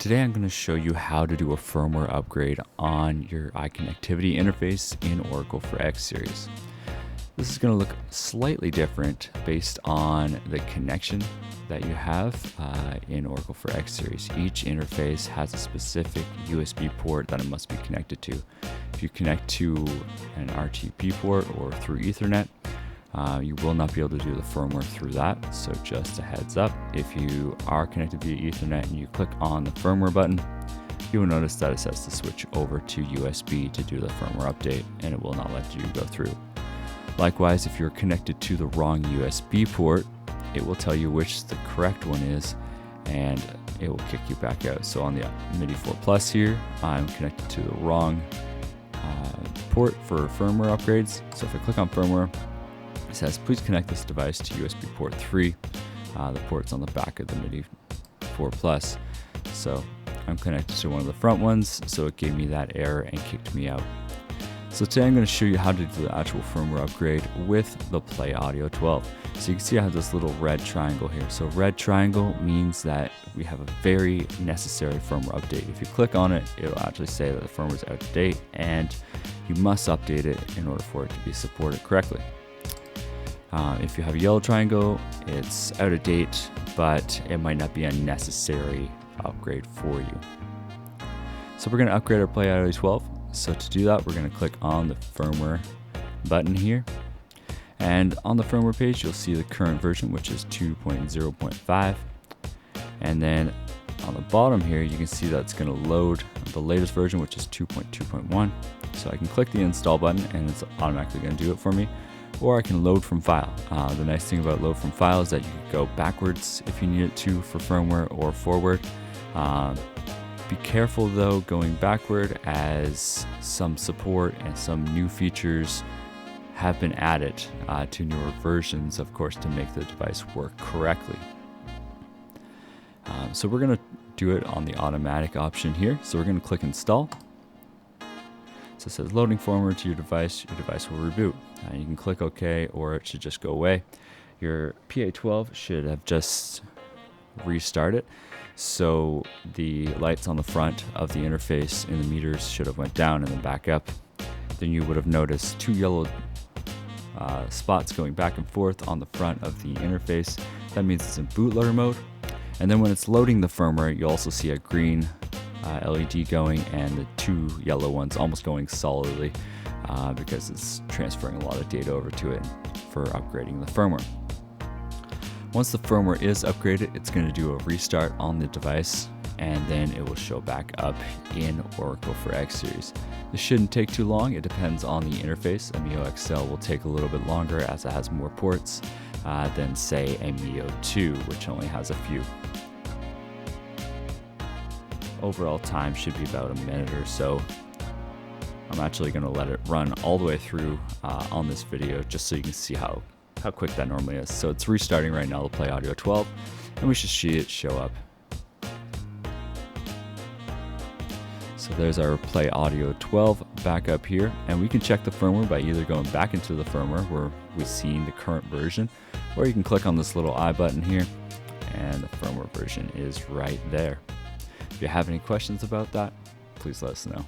Today I'm going to show you how to do a firmware upgrade on your iConnectivity interface in Oracle for X series. This is going to look slightly different based on the connection that you have in Oracle for X series. Each interface has a specific USB port that it must be connected to. If you connect to an RTP port or through Ethernet, you will not be able to do the firmware through that. So just a heads up, if you are connected via Ethernet and you click on the firmware button, you will notice that it says to switch over to USB to do the firmware update, and it will not let you go through. Likewise, if you're connected to the wrong USB port, it will tell you which the correct one is, and it will kick you back out. So on the MIDI 4 Plus here, I'm connected to the wrong port for firmware upgrades. So if I click on firmware, it says, please connect this device to USB port 3. The port's on the back of the MIDI 4 Plus. So I'm connected to one of the front ones, so it gave me that error and kicked me out. So today I'm going to show you how to do the actual firmware upgrade with the Play Audio 12. So you can see I have this little red triangle here. So red triangle means that we have a very necessary firmware update. If you click on it, it'll actually say that the firmware is out of date and you must update it in order for it to be supported correctly. If you have a yellow triangle, it's out of date, but it might not be a necessary upgrade for you. So we're going to upgrade our Play Audio 12. So to do that, we're going to click on the firmware button here. And on the firmware page, you'll see the current version, which is 2.0.5. And then on the bottom here, you can see that it's going to load the latest version, which is 2.2.1. So I can click the install button and it's automatically going to do it for me. Or I can load from file. The nice thing about load from file is that you can go backwards if you need it to for firmware, or forward. Be careful though going backward, as some support and some new features have been added to newer versions, of course, to make the device work correctly. So we're going to do it on the automatic option here. So we're going to click install. So it says loading firmware to your device will reboot. You can click OK, or it should just go away. Your PA12 should have just restarted. So the lights on the front of the interface in the meters should have went down and then back up. Then you would have noticed two yellow spots going back and forth on the front of the interface. That means it's in bootloader mode. And then when it's loading the firmware, you also see a green LED going and the two yellow ones almost going solidly because it's transferring a lot of data over to it for upgrading the firmware. Once the firmware is upgraded, it's going to do a restart on the device, and then it will show back up in Oracle for X series. This shouldn't take too long. It depends on the interface. A Mio XL will take a little bit longer as it has more ports than, say, a Mio 2, which only has a few. Overall time should be about a minute or so. I'm actually going to let it run all the way through on this video, just so you can see how quick that normally is. So it's restarting right now, the Play Audio 12, and we should see it show up. So there's our Play Audio 12 back up here, and we can check the firmware by either going back into the firmware where we've seen the current version, or you can click on this little I button here, and the firmware version is right there. If you have any questions about that, please let us know.